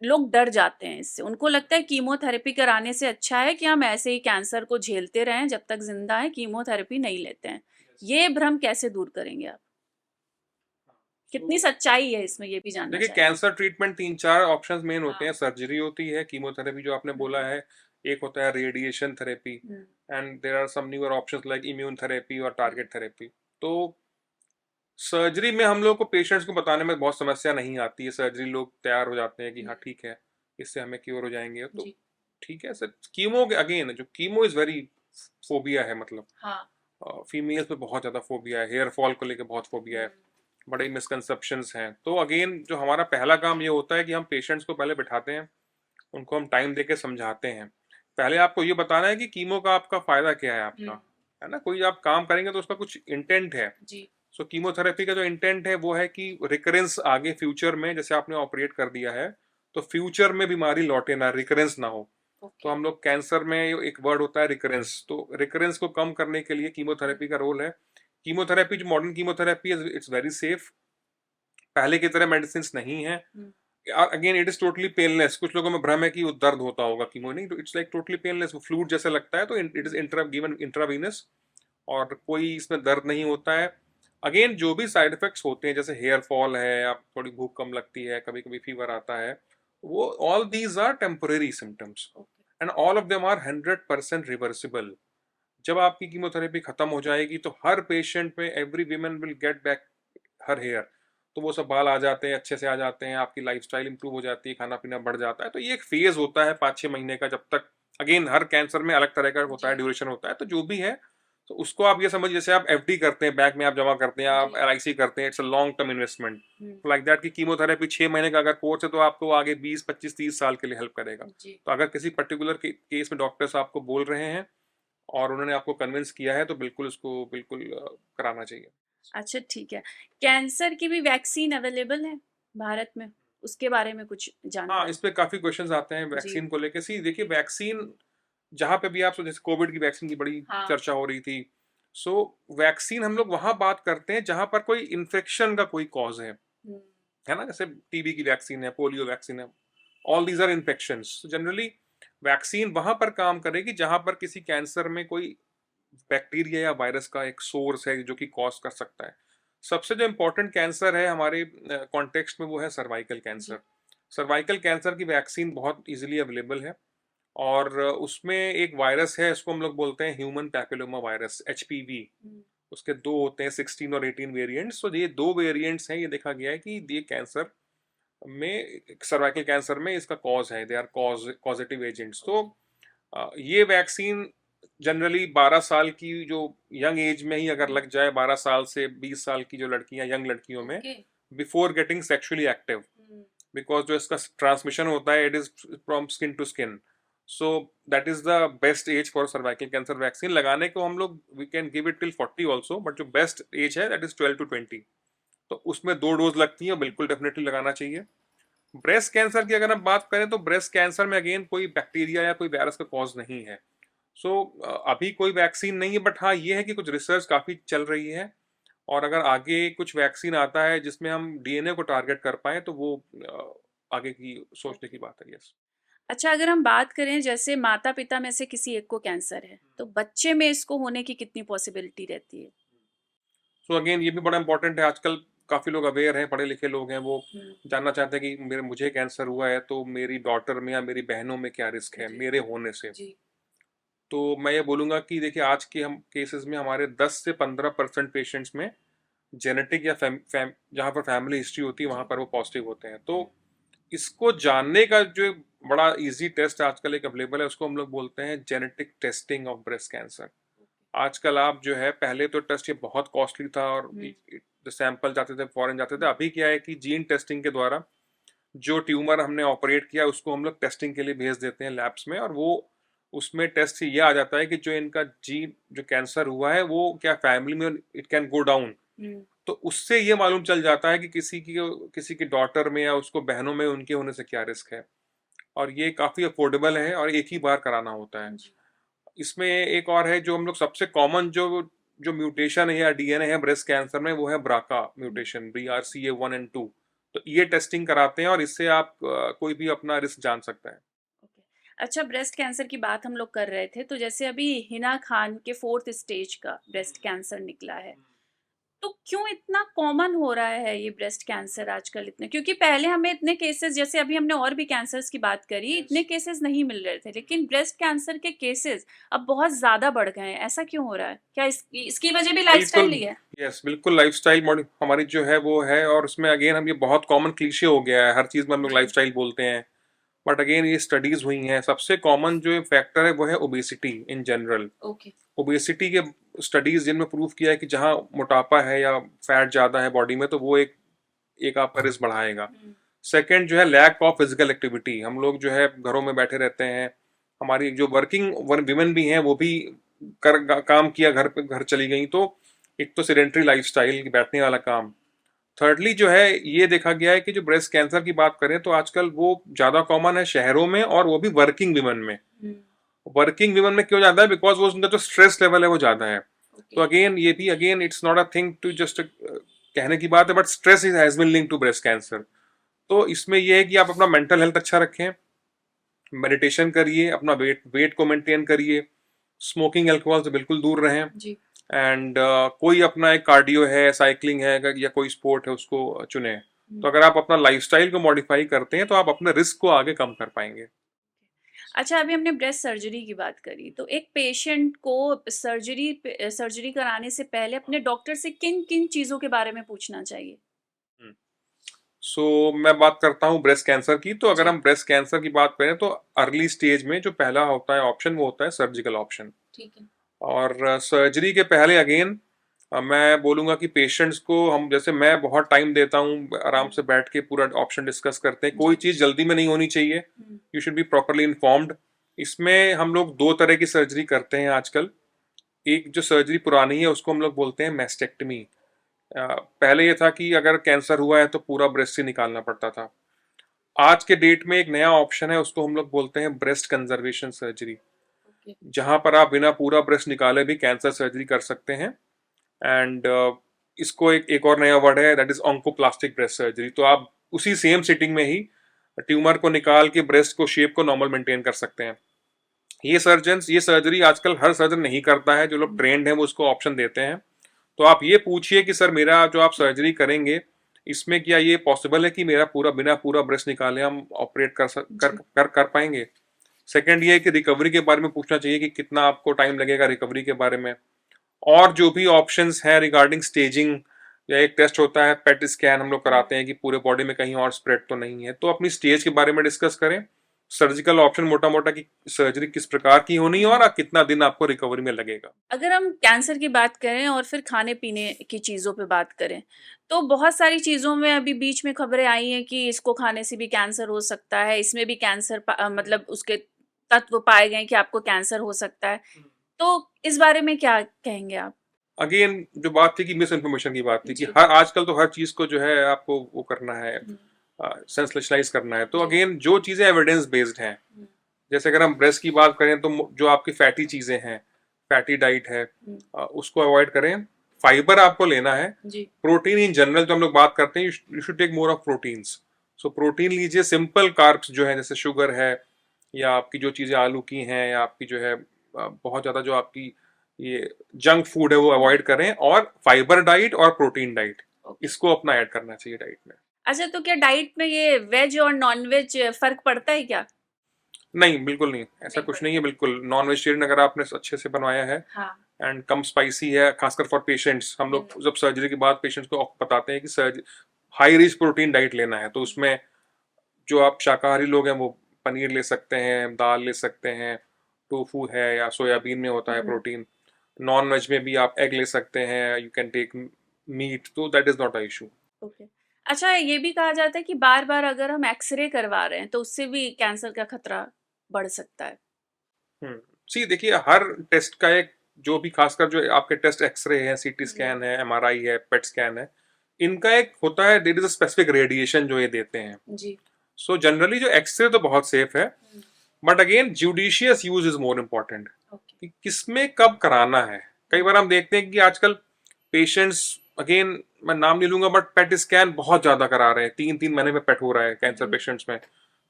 लोग डर जाते हैं इससे, उनको लगता है कीमोथेरेपी कराने से अच्छा है कि हम ऐसे ही कैंसर को झेलते रहें जब तक जिंदा है, कीमोथेरेपी नहीं लेते हैं। ये भ्रम कैसे दूर करेंगे आप? कितनी तो सच्चाई है इसमें, ये भी जानना देखिए, चाहेंगे। कैंसर ट्रीटमेंट 3-4 ऑप्शंस मेन होते हैं। हाँ। सर्जरी होती है, कीमोथेरेपी जो आपने बोला है, एक होता है radiation therapy, hmm. And there are some newer options like immune therapy और हम्म। Target therapy. तो सर्जरी में हम लोग को पेशेंट्स को बताने में बहुत समस्या नहीं आती है। सर्जरी लोग तैयार हो जाते हैं कि हाँ ठीक है, इससे हमें क्योर हो जाएंगे, तो जी। ठीक है सर। कीमो अगेन, जो कीमो इज वेरी फोबिया है, मतलब हाँ। फीमेल्स में बहुत ज़्यादा फोबिया है, हेयर फॉल को लेकर बहुत फोबिया है, बड़े मिसकंसेप्शंस हैं। तो अगेन, जो हमारा पहला काम ये होता है कि हम पेशेंट्स को पहले बिठाते हैं, उनको हम टाइम देके समझाते हैं। पहले आपको ये बताना है कि कीमो का आपका फायदा क्या है आपका, है ना। कोई आप काम करेंगे तो उसका कुछ इंटेंट है। जी। सो कीमोथेरेपी का जो इंटेंट है वो है कि रिकरेंस आगे फ्यूचर में, जैसे आपने ऑपरेट कर दिया है, तो फ्यूचर में बीमारी लौटे ना, रिकरेंस ना हो। तो ओके। हम लोग कैंसर में एक वर्ड होता है रिकरेंस, तो रिकरेंस को कम करने के लिए कीमोथेरेपी का रोल है। कीमोथेरेपी, जो मॉडर्न कीमोथेरेपी है, इट्स वेरी सेफ। पहले की तरह मेडिसिन नहीं है। Again, it is totally painless. कुछ लोगों में भ्रम है कि वो दर्द होता होगा कीमो, नहीं, इट्स लाइक टोटली पेनलेस। वो फ्लूइड जैसे लगता है, तो इट इज गिवन इंट्रावीनस, और कोई इसमें दर्द नहीं होता है। अगेन, जो भी साइड इफेक्ट्स होते हैं, जैसे हेयर फॉल है, या थोड़ी भूख कम लगती है, कभी कभी फीवर आता है, वो all these are temporary symptoms, and all of them are 100% reversible. जब आपकी कीमोथेरेपी खत्म हो जाएगी, तो हर पेशेंट में, every women will get back her hair. तो वो सब बाल आ जाते हैं, अच्छे से आ जाते हैं, आपकी लाइफस्टाइल इंप्रूव हो जाती है, खाना पीना बढ़ जाता है। तो ये एक फेज होता है 5-6 महीने का, जब तक, अगेन, हर कैंसर में अलग तरह का होता है, जी। ड्यूरेशन होता है। तो जो भी है, तो उसको आप ये समझिए, जैसे आप एफडी करते हैं, बैंक में आप जमा करते हैं, आप जी। एलआईसी करते हैं, it's a long term investment. Hmm. Like that की कीमोथेरेपी 6 महीने का अगर कोर्स है, तो आपको आगे 20-25-30 साल के लिए हेल्प करेगा। जी। तो अगर किसी पर्टिकुलर केस में डॉक्टर्स आपको बोल रहे हैं और उन्होंने आपको कन्विंस किया है, तो बिल्कुल उसको बिल्कुल कराना चाहिए। अच्छा, ठीक है। कैंसर की भी वैक्सीन अवेलेबल है भारत में? उसके बारे में कुछ हाँ, जानकारी? इस पे काफी क्वेश्चंस आते हैं जी। वैक्सीन को लेके। सी देखिए, वैक्सीन जहाँ पे भी आप, जैसे कोविड की वैक्सीन की बड़ी हाँ। चर्चा हो रही थी। सो वैक्सीन हम लोग वहां बात करते हैं जहां पर कोई इन्फेक्शन का कोई कॉज हम्म। है ना। जैसे टीबी की वैक्सीन है, पोलियो वैक्सीन है, all these are infections. Generally vaccine वहां पर काम करेगी जहां पर किसी कैंसर में कोई बैक्टीरिया या वायरस का एक सोर्स है जो कि कॉज कर सकता है। सबसे जो इम्पोर्टेंट कैंसर है हमारे कॉन्टेक्स्ट में, वो है सर्वाइकल कैंसर। जी। सर्वाइकल कैंसर की वैक्सीन बहुत इजीली अवेलेबल है, और उसमें एक वायरस है, इसको हम लोग बोलते हैं ह्यूमन पैपिलोमा वायरस, एचपीवी। उसके दो होते हैं, 16 और 18 वेरिएंट्स। तो ये दो वेरिएंट्स हैं, ये देखा गया है कि ये कैंसर में, सर्वाइकल कैंसर में इसका कॉज है, दे आर कॉजेटिव एजेंट्स। तो ये वैक्सीन जनरली 12 साल की जो यंग एज में ही अगर लग जाए, 12 साल से 20 साल की जो लड़कियां, यंग लड़कियों में, okay. Before getting sexually active, because जो इसका ट्रांसमिशन होता है, it is from skin to skin. So that is the best age for cervical cancer vaccine लगाने को। हम लोग we can give it till 40 also, but जो बेस्ट एज है दैट इज 12 to 20। तो उसमें 2 डोज लगती है, बिल्कुल डेफिनेटली लगाना चाहिए। ब्रेस्ट कैंसर की अगर हम बात करें, तो ब्रेस्ट कैंसर में अगेन कोई बैक्टीरिया या कोई वायरस का कॉज नहीं है। सो अभी कोई वैक्सीन नहीं है, बट हाँ ये है कि कुछ रिसर्च काफ़ी चल रही है, और अगर आगे कुछ वैक्सीन आता है जिसमें हम डीएनए को टारगेट कर पाए, तो वो आगे की सोचने की बात है। यस। अच्छा, अगर हम बात करें जैसे माता पिता में से किसी एक को कैंसर है तो बच्चे में इसको होने की कितनी पॉसिबिलिटी रहती है? सो अगेन, ये भी बड़ा इंपॉर्टेंट है। आजकल काफ़ी लोग अवेयर हैं, पढ़े लिखे लोग हैं, वो हम्म। जानना चाहते हैं कि मुझे कैंसर हुआ है, तो मेरी डॉटर में या मेरी बहनों में क्या रिस्क है जी। मेरे होने से। जी। तो मैं ये बोलूँगा कि देखिए, आज के हम केसेस में हमारे 10 से 15% पेशेंट्स में जेनेटिक या जहाँ पर फैमिली हिस्ट्री होती है, वहाँ जी। पर वो पॉजिटिव होते हैं। तो इसको जानने का जो बड़ा इजी टेस्ट आजकल एक अवेलेबल है, उसको हम लोग बोलते हैं genetic testing of breast cancer. आजकल आप जो है, पहले तो टेस्ट ये बहुत कॉस्टली था, और सैंपल जाते थे, फॉरेन जाते थे। अभी क्या है कि जीन टेस्टिंग के द्वारा जो ट्यूमर हमने ऑपरेट किया, उसको हम लोग टेस्टिंग के लिए भेज देते हैं लैब्स में, और वो उसमें टेस्ट से ये आ जाता है कि जो इनका जीन जो कैंसर हुआ है वो क्या फैमिली में इट कैन गो डाउन। तो उससे ये मालूम चल जाता है कि किसी की डॉटर में या उसको बहनों में उनके होने से क्या रिस्क है। और ये काफ़ी अफोर्डेबल है और एक ही बार कराना होता है। जी। इसमें एक और है जो हम लोग सबसे कॉमन जो जो म्यूटेशन है या डीएनए है ब्रेस्ट कैंसर में, वो है ब्राका म्यूटेशन, BRCA1 and 2। तो ये टेस्टिंग कराते हैं और इससे आप कोई भी अपना रिस्क जान सकता है। ओके। अच्छा, ब्रेस्ट कैंसर की बात हम लोग कर रहे थे, तो जैसे अभी हिना खान के 4th स्टेज का ब्रेस्ट कैंसर निकला है, तो क्यों इतना कॉमन हो रहा है ये ब्रेस्ट कैंसर आजकल इतने? क्योंकि पहले हमें इतने केसेस, जैसे अभी हमने और भी कैंसर्स की बात करी, इतने केसेस नहीं मिल रहे थे, लेकिन ब्रेस्ट कैंसर के केसेस अब बहुत ज़्यादा बढ़ गए हैं। ऐसा क्यों हो रहा है? क्या इसकी वजह भी लाइफ़स्टाइल बिल्कुल, ही है? यस, बिल्कुल लाइफ़स्टाइल मॉडि हमारी जो है वो है, और उसमें अगेन हम ये बहुत कॉमन क्लीशे हो गया है, हर चीज़ में हम लोग जी। लाइफ़स्टाइल बोलते हैं। बट अगेन ये स्टडीज़ हुई हैं, सबसे कॉमन जो फैक्टर है वो है obesity in general. Okay. Obesity के स्टडीज़ जिनमें प्रूव किया है कि जहाँ मोटापा है या फैट ज़्यादा है बॉडी में, तो वो एक एक आपका रिस्क बढ़ाएगा। हुँ। सेकंड जो है लैक ऑफ फिजिकल एक्टिविटी, हम लोग जो है घरों में बैठे रहते हैं। हमारी जो वर्किंग वीमेन भी हैं वो भी काम किया, घर पे घर चली गई, तो एक तो सेडेंटरी लाइफस्टाइल, बैठने वाला काम। थर्डली जो है ये देखा गया है कि जो ब्रेस्ट कैंसर की बात करें तो आजकल वो ज़्यादा कॉमन है शहरों में, और वो भी वर्किंग वीमेन में। हुँ। वर्किंग वीमेन में क्यों ज़्यादा है? बिकॉज वो उनका जो स्ट्रेस लेवल है वो ज़्यादा है। ओके। तो अगेन ये भी again it's not a thing to just कहने की बात है, but stress is has been linked to breast cancer. तो इसमें यह है कि आप अपना मेंटल हेल्थ अच्छा रखें, मेडिटेशन करिए, अपना वेट वेट को मेंटेन करिए, स्मोकिंग अल्कोहल से बिल्कुल दूर रहें, जी। एंड कोई अपना एक कार्डियो है, साइकिलिंग है या कोई स्पोर्ट है उसको चुने। हुँ। तो अगर आप अपना लाइफस्टाइल को मॉडिफाई करते हैं तो आप अपने रिस्क को आगे कम कर पाएंगे। अच्छा, अभी हमने ब्रेस्ट सर्जरी की बात करी, तो एक पेशेंट को सर्जरी कराने से पहले अपने डॉक्टर से किन-किन चीज़ों के बारे में पूछना चाहिए? सो मैं बात करता हूँ ब्रेस्ट कैंसर की। तो अगर जी। हम ब्रेस्ट कैंसर की बात करें तो अर्ली स्टेज में जो पहला होता है ऑप्शन वो होता है सर्जिकल ऑप्शन। ठीक है। और सर्जरी के पहले अगेन मैं बोलूँगा कि पेशेंट्स को हम, जैसे मैं बहुत टाइम देता हूँ, आराम हुँ। से बैठ के पूरा ऑप्शन डिस्कस करते हैं। कोई जी। चीज़ जल्दी में नहीं होनी चाहिए, हुँ। You should be properly informed. इसमें हम लोग 2 तरह की सर्जरी करते हैं आजकल। एक जो सर्जरी पुरानी है उसको हम लोग बोलते हैं मैस्टेक्टमी। पहले ये था कि अगर कैंसर हुआ है तो पूरा ब्रेस्ट से निकालना पड़ता था। आज के डेट में एक नया ऑप्शन है, उसको हम लोग बोलते हैं ब्रेस्ट कंजर्वेशन सर्जरी, ओके। जहाँ पर आप बिना पूरा ब्रेस्ट निकाले भी कैंसर सर्जरी कर सकते हैं। एंड इसको एक और नया वर्ड है, दैट इज ऑन्कोप्लास्टिक ब्रेस्ट सर्जरी। तो आप उसी सेम सिटिंग में ही ट्यूमर को निकाल के ब्रेस्ट को शेप को नॉर्मल मेंटेन कर सकते हैं। ये सर्जरी आजकल हर सर्जन नहीं करता है, जो लोग हुँ। ट्रेंड हैं वो उसको ऑप्शन देते हैं। तो आप ये पूछिए कि सर मेरा जो आप सर्जरी करेंगे इसमें क्या ये पॉसिबल है कि मेरा बिना पूरा ब्रेस्ट निकाले हम ऑपरेट जी। कर पाएंगे। सेकंड ये है कि रिकवरी के बारे में पूछना चाहिए कि कितना आपको टाइम लगेगा रिकवरी के बारे में। और जो भी ऑप्शंस हैं रिगार्डिंग स्टेजिंग, या एक टेस्ट होता है पेट स्कैन, हम लोग हुँ। कराते हैं कि पूरे बॉडी में कहीं और स्प्रेड तो नहीं है। तो अपनी स्टेज के बारे में डिस्कस करें, सर्जिकल ऑप्शन मोटा मोटा कि सर्जरी किस प्रकार की होनी है जी। और कितना दिन आपको रिकवरी में लगेगा। अगर हम कैंसर की बात करें और फिर खाने-पीने की चीज़ों पे बात करें, तो बहुत सारी चीज़ों में अभी बीच में खबरें आई हैं कि इसको खाने से भी कैंसर हो सकता है, इसमें भी मतलब उसके तत्व पाए गए हैं कि आपको कैंसर हो सकता है। तो इस बारे में क्या कहेंगे आप? अगेन जो बात थी कि मिस इन्फॉर्मेशन की बात थी कि जी। हर आजकल तो हर चीज को जो है आपको वो करना है, हुँ। सेंसलेशलाइज करना है। तो जी। अगेन जो चीजें एविडेंस बेस्ड हैं, हुँ। जैसे अगर हम ब्रेस्ट की बात करें तो जो आपकी फैटी चीजें हैं, फैटी डाइट है, हुँ। उसको अवॉइड करें। फाइबर आपको लेना है। जी। प्रोटीन इन जनरल जो हम लोग बात करते हैं, you should take more of proteins. So protein लीजिए, सिंपल कार्ब्स जो है जैसे शुगर है, या आपकी जो चीजें आलू की हैं, या आपकी जो है बहुत ज्यादा जो आपकी ये जंक फूड है वो अवॉइड करें, और फाइबर डाइट और प्रोटीन डाइट ओके। इसको अपना ऐड करना चाहिए डाइट में। अच्छा, तो क्या डाइट में ये वेज और नॉन-वेज फ़र्क पड़ता है क्या? नहीं, बिल्कुल नहीं, ऐसा नहीं कुछ नहीं है। पड़ता। बिल्कुल नॉन वेजिटेरियन अगर आपने अच्छे से बनवाया है हाँ। एंड कम स्पाइसी है, खासकर फॉर पेशेंट्स, हम हुँ। लोग जब सर्जरी के बाद पेशेंट्स को बताते हैं कि surge high rich protein diet लेना है, तो हुँ। उसमें जो आप शाकाहारी लोग हैं वो पनीर ले सकते हैं, दाल ले सकते हैं, टोफू है या सोयाबीन में होता है हुँ। प्रोटीन। नॉन वेज में भी आप एग ले सकते हैं, यू कैन टेक मीट, तो that is not a issue. Okay. अच्छा, ये भी कहा जाता है कि बार-बार अगर हम एक्स-रे करवा रहे हैं, तो उससे भी कैंसर का खतरा बढ़ सकता है। सी देखिए, हर टेस्ट का एक, जो भी खासकर जो आपके टेस्ट एक्सरे है, सीटी जी। स्कैन है, एमआरआई है, पेट स्कैन है, इनका एक होता है, there is a specific radiation जो ये देते हैं। जी। सो जनरली जो एक्सरे तो बहुत सेफ है, but again judicious use is more important, okay. कि किसमें कब कराना है। कई बार हम देखते हैं कि आजकल पेशेंट्स, अगेन मैं नाम नहीं लूंगा, बट पेट स्कैन बहुत ज्यादा करा रहे हैं, 3-3 महीने में पेट हो रहा है कैंसर पेशेंट्स में।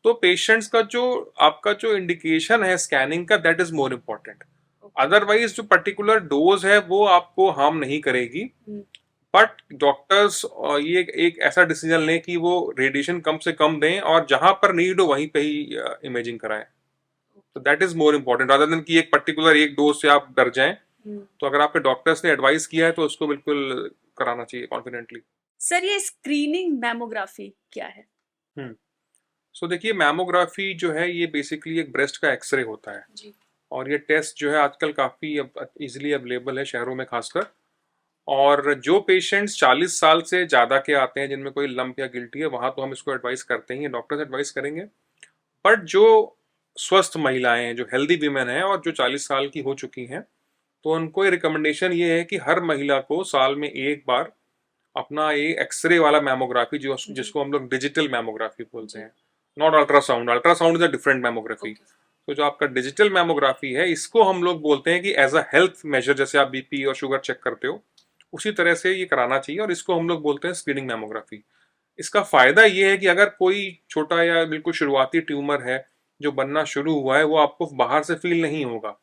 तो पेशेंट्स का जो, आपका जो इंडिकेशन है स्कैनिंग का, that is more important. Otherwise जो पर्टिकुलर डोज है वो आपको हार्म नहीं करेगी, बट डॉक्टर्स ये एक ऐसा डिसीजन लें कि वो रेडिएशन कम से कम दें, और जहां पर नीड हो वहीं पे ही इमेजिंग कराएं। तो that is more important, rather than कि एक पर्टिकुलर एक डोज से आप डर जाएं। तो अगर आपके डॉक्टर्स ने एडवाइस किया है तो उसको बिल्कुल कराना चाहिए कॉन्फिडेंटली। सर, ये स्क्रीनिंग मैमोग्राफी क्या है? हम्म सो देखिए, मैमोग्राफी जो है ये बेसिकली एक ब्रेस्ट का एक्सरे होता है, जी। और ये टेस्ट जो है आजकल काफ़ी इजीली अवेलेबल है शहरों में खासकर। और जो पेशेंट्स 40 साल से ज़्यादा के आते हैं, जिनमें कोई लंप या गिल्टी है, वहाँ तो हम इसको एडवाइस करते ही हैं, डॉक्टर्स एडवाइस करेंगे। बट जो स्वस्थ महिलाएं हैं, जो हेल्दी वीमेन हैं और जो 40 साल की हो चुकी हैं, तो उनको ये रिकमेंडेशन ये है कि हर महिला को साल में एक बार अपना ये एक्सरे वाला मैमोग्राफी, जो जिसको हम लोग डिजिटल मैमोग्राफी बोलते हैं, not ultrasound, ultrasound is a different mammography. तो जो आपका डिजिटल मैमोग्राफी है, इसको हम लोग बोलते हैं कि एज अ हेल्थ मेजर, जैसे आप बीपी और शुगर चेक करते हो, उसी तरह से ये कराना चाहिए, और इसको हम लोग बोलते हैं स्क्रीनिंग मैमोग्राफी। इसका फायदा ये है कि अगर कोई छोटा या बिल्कुल शुरुआती ट्यूमर है जो बनना शुरू हुआ है, वो आपको बाहर से फील नहीं होगा।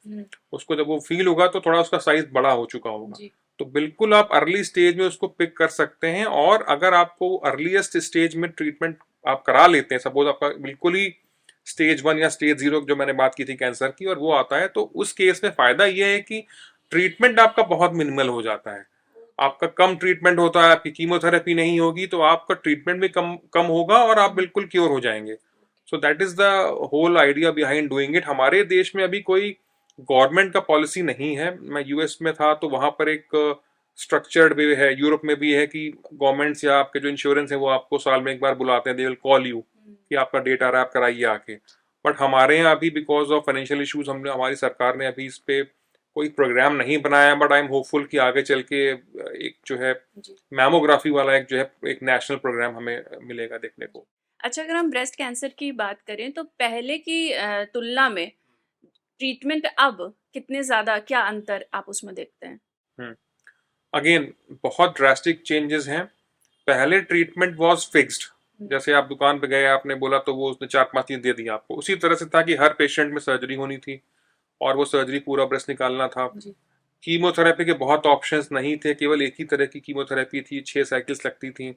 उसको जब वो फील होगा तो थोड़ा उसका साइज बड़ा हो चुका होगा। तो बिल्कुल आप अर्ली स्टेज में उसको पिक कर सकते हैं, और अगर आपको अर्लीस्ट स्टेज में ट्रीटमेंट आप करा लेते हैं, सपोज आपका बिल्कुल ही स्टेज 1 या स्टेज 0 जो मैंने बात की थी कैंसर की, और वो आता है, तो उस केस में फायदा ये है कि ट्रीटमेंट आपका बहुत मिनिमल हो जाता है। आपका कम ट्रीटमेंट होता है, आपकी कीमोथेरेपी नहीं होगी, तो आपका ट्रीटमेंट भी कम कम होगा और आप बिल्कुल क्योर हो जाएंगे। So that is the whole idea behind doing it. हमारे देश में अभी कोई गवर्नमेंट का पॉलिसी नहीं है। मैं यूएस में था तो वहां पर एक स्ट्रक्चर्ड वे है, यूरोप में भी है कि गवर्नमेंट्स या आपके जो इंश्योरेंस है वो आपको साल में एक बार बुलाते हैं, दे विल कॉल यू कि आपका डेट आ रहा है, आप कराइए आके। बट हमारे यहाँ अभी बिकॉज ऑफ फाइनेंशियल इश्यूज, हमने, हमारी सरकार ने अभी इस पे कोई प्रोग्राम नहीं बनाया। बट आई एम होपफुल कि आगे चल के एक जो है मैमोग्राफी वाला एक जो है एक नेशनल प्रोग्राम हमें मिलेगा देखने को। अच्छा, अगर हम ब्रेस्ट कैंसर की बात करें तो पहले की तुलना में ट्रीटमेंट अब कितने ज़्यादा, क्या अंतर आप उसमें देखते हैं? अगेन बहुत ड्रास्टिक चेंजेस हैं। पहले ट्रीटमेंट वाज फिक्स्ड, जैसे आप दुकान पे गए, आपने बोला तो वो उसने 4-5 चीज दे दी आपको, उसी तरह से था कि हर पेशेंट में सर्जरी होनी थी, और वो सर्जरी पूरा ब्रेस्ट निकालना था। कीमोथेरेपी के बहुत ऑप्शंस नहीं थे, केवल एक ही तरह की कीमोथेरेपी थी, 6 साइकिल्स लगती थी।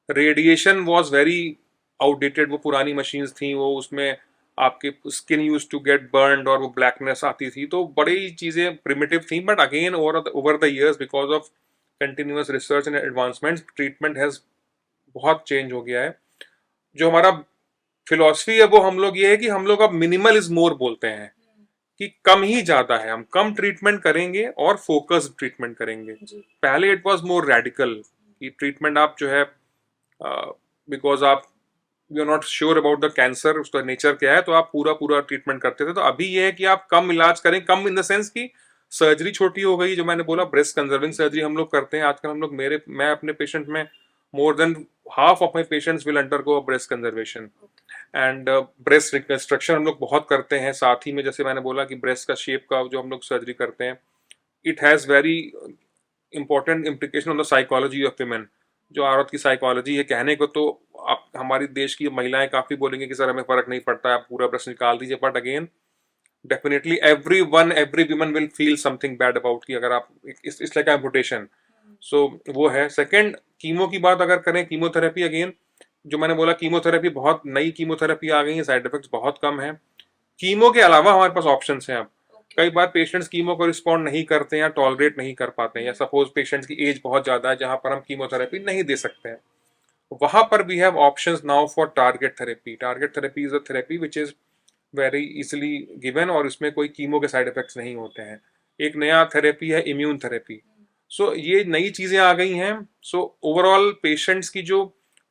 रेडिएशन वाज वेरी आउटडेटेड, वो पुरानी मशीन्स थी, वो उसमें आपके skin use to get burned और वो ब्लैकनेस आती थी, तो बड़ी चीज़ें प्रिमिटिव थी। But again over the years, because of continuous research and advancements, treatment has बहुत चेंज हो गया है। जो हमारा फिलॉसफी है वो हम लोग ये है कि हम लोग अब मिनिमल इज मोर बोलते हैं, कि कम ही ज्यादा है, हम कम ट्रीटमेंट करेंगे और फोकस्ड ट्रीटमेंट करेंगे। पहले इट वाज मोर रेडिकल, कि ट्रीटमेंट आप जो है, बिकॉज आप you are not sure about the cancer, उसका नेचर क्या है, तो आप पूरा पूरा ट्रीटमेंट करते थे। तो अभी ये है कि आप कम इलाज करें, कम इन द सेंस कि सर्जरी छोटी हो गई। जो मैंने बोला, ब्रेस्ट कंजर्विंग सर्जरी हम लोग करते हैं आजकल। हम लोग, मैं अपने पेशेंट में more than half of my patients will undergo breast conservation and breast reconstruction हम लोग बहुत करते हैं। साथ ही में जैसे मैंने बोला कि ब्रेस्ट का शेप का जो हम लोग सर्जरी करते हैं, it has very important implication on the psychology of women. जो औरत की साइकोलॉजी है, कहने को तो आप, हमारी देश की महिलाएं काफ़ी बोलेंगे कि सर हमें फ़र्क नहीं पड़ता है, आप पूरा ब्रेस्ट निकाल दीजिए, but again definitely every women will feel something bad about, कि अगर आप इस लाइक एम्पुटेशन। सो वो है। सेकंड, कीमो की बात अगर करें, कीमोथेरेपी अगेन, जो मैंने बोला, कीमोथेरेपी बहुत नई कीमोथेरेपी आ गई है, साइड इफेक्ट्स बहुत कम है। कीमो के अलावा हमारे पास ऑप्शंस हैं अब। कई बार पेशेंट्स कीमो को रिस्पॉन्ड नहीं करते हैं या टॉलरेट नहीं कर पाते हैं, या सपोज पेशेंट्स की एज बहुत ज़्यादा है जहाँ पर हम कीमोथेरेपी नहीं दे सकते हैं, वहाँ पर we have options now for target therapy. Target therapy is a therapy which is very easily given, और इसमें कोई कीमो के साइड इफेक्ट्स नहीं होते हैं। एक नया थेरेपी है इम्यून थेरेपी। सो ये नई चीज़ें आ गई हैं। सो ओवरऑल पेशेंट्स की जो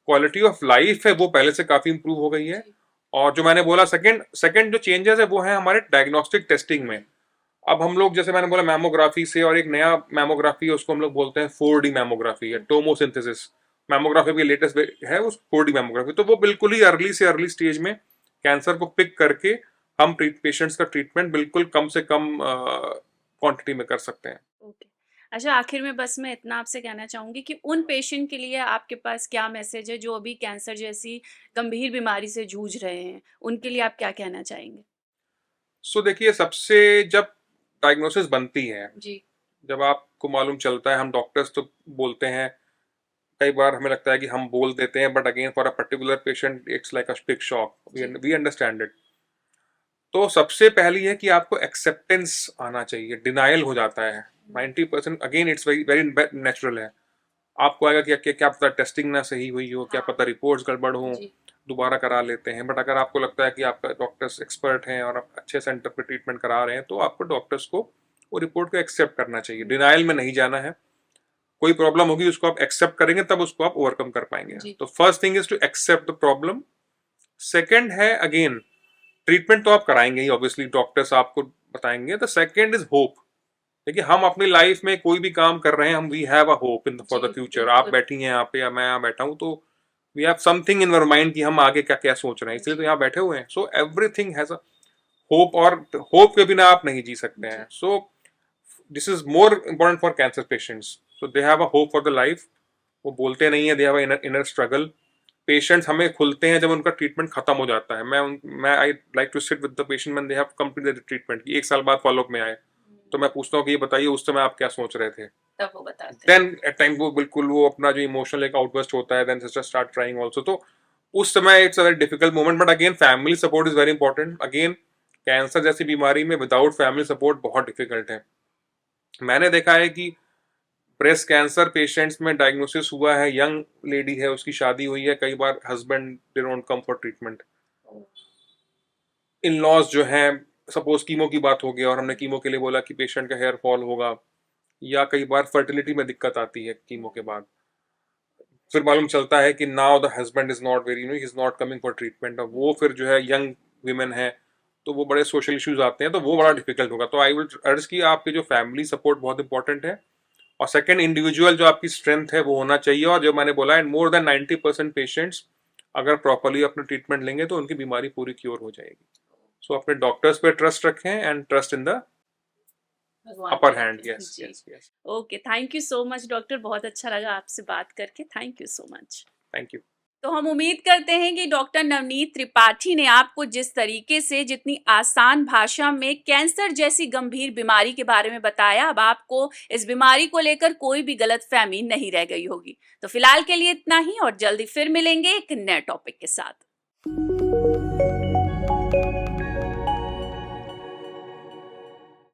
क्वालिटी ऑफ लाइफ है वो पहले से काफ़ी इंप्रूव हो गई है, और जो मैंने बोला सेकंड सेकंड जो चेंजेस है वो है हमारे डायग्नोस्टिक टेस्टिंग में। अब हम लोग जैसे मैंने बोला मैमोग्राफी से, और एक नया मैमोग्राफी है उसको हम लोग बोलते हैं 4D मैमोग्राफी या टोमोसिंथेसिस मैमोग्राफी भी लेटेस्ट है उस 4D मैमोग्राफी। तो वो बिल्कुल ही अर्ली से अर्ली स्टेज में कैंसर को पिक करके हम पेशेंट्स का ट्रीटमेंट बिल्कुल कम से कम क्वांटिटी में कर सकते हैं। ओके। अच्छा, आखिर में बस मैं इतना आपसे कहना चाहूँगी कि उन पेशेंट के लिए आपके पास क्या मैसेज है जो अभी कैंसर जैसी गंभीर बीमारी से जूझ रहे हैं, उनके लिए आप क्या कहना चाहेंगे? सो देखिए, सबसे जब डायग्नोसिस बनती है, जी। जब आपको मालूम चलता है, हम डॉक्टर्स तो बोलते हैं, कई बार हमें लगता है कि हम बोल देते हैं, but again for a particular patient it's like a big shock, जी। We understand it. तो सबसे पहली है कि आपको एक्सेप्टेंस आना चाहिए, डिनायल हो जाता है 90%। Again it's very very natural है, आपको आएगा कि क्या क्या पता टेस्टिंग ना सही हुई हो, क्या हाँ। पता रिपोर्ट्स गड़बड़ हो, जी। दोबारा करा लेते हैं। बट अगर आपको लगता है कि आपका डॉक्टर्स एक्सपर्ट हैं और आप अच्छे सेंटर पे ट्रीटमेंट करा रहे हैं, तो आपको डॉक्टर्स को वो रिपोर्ट को एक्सेप्ट करना चाहिए, डिनायल में नहीं जाना है। कोई प्रॉब्लम होगी उसको आप एक्सेप्ट करेंगे तब उसको आप ओवरकम कर पाएंगे। जी। तो first thing is to accept the problem. Second है अगेन, ट्रीटमेंट तो आप कराएंगे ही, ऑब्वियसली डॉक्टर्स आपको बताएंगे। The second is hope. देखिए, हम अपनी लाइफ में कोई भी काम कर रहे हैं, हम we have a hope in for the जी, फ्यूचर। आप बिल्कुल। बैठी हैं यहाँ पे या मैं यहाँ बैठा हूँ, तो we have something in our mind कि हम आगे क्या क्या सोच रहे हैं, इसलिए तो जी। यहाँ बैठे हुए हैं। So everything has a hope, और होप के बिना आप नहीं जी सकते हैं। जी। So this is more important for cancer patients. So they have a hope for the life. वो बोलते नहीं है, they have a inner struggle. Patients हमें खुलते हैं जब उनका ट्रीटमेंट खत्म हो जाता है। मैं I like to sit with the patient when they have completed the treatment, कि 1 साल बाद फॉलोअप में आए, तो मैं पूछता हूँ कि ये बताइए उस समय आप क्या सोच रहे थे। तब वो बताते हैं। देन एट टाइम वो बिल्कुल वो अपना जो इमोशनल एक आउटबर्स्ट होता है, then sister start crying also. तो उस समय it's a very difficult moment, but again family support is very important. Again cancer जैसी बीमारी में विदाउट फैमिली सपोर्ट बहुत डिफिकल्ट है। मैंने देखा है कि ब्रेस्ट कैंसर पेशेंट्स में डायग्नोसिस हुआ है, यंग लेडी है, उसकी शादी हुई है, कई बार husband they don't come for treatment. In laws जो हैं, सपोज कीमो की बात हो गया और हमने कीमो के लिए बोला कि पेशेंट का हेयर फॉल होगा, या कई बार फर्टिलिटी में दिक्कत आती है कीमो के बाद, फिर मालूम चलता है कि now the husband is not very, he is not coming for treatment. अब वो फिर जो है यंग वीमेन है, तो वो बड़े सोशल इश्यूज आते हैं, तो वो बड़ा जी। डिफिकल्ट होगा। तो आई विल अर्ज कि आपके जो फैमिली सपोर्ट बहुत इंपॉर्टेंट है, और सेकंड इंडिविजुअल जो आपकी स्ट्रेंथ है वो होना चाहिए। और जो मैंने बोला है, मोर देन 90% पेशेंट्स अगर प्रॉपरली अपना ट्रीटमेंट लेंगे तो उनकी बीमारी पूरी क्योर हो जाएगी। सो अपने डॉक्टर्स पे ट्रस्ट रखें एंड ट्रस्ट इन द भगवान पे अपर हैंड। रखें। यस जी। Yes yes. Okay, thank you so much doctor, बहुत अच्छा लगा आपसे बात करके। Thank you so much. Thank you. तो हम उम्मीद करते हैं कि डॉक्टर नवनीत त्रिपाठी ने आपको जिस तरीके से, जितनी आसान भाषा में कैंसर जैसी गंभीर बीमारी के बारे में बताया, अब आपको इस बीमारी को लेकर कोई भी गलतफहमी नहीं रह गई होगी। तो फिलहाल के लिए इतना ही, और जल्दी फिर मिलेंगे एक नए टॉपिक के साथ।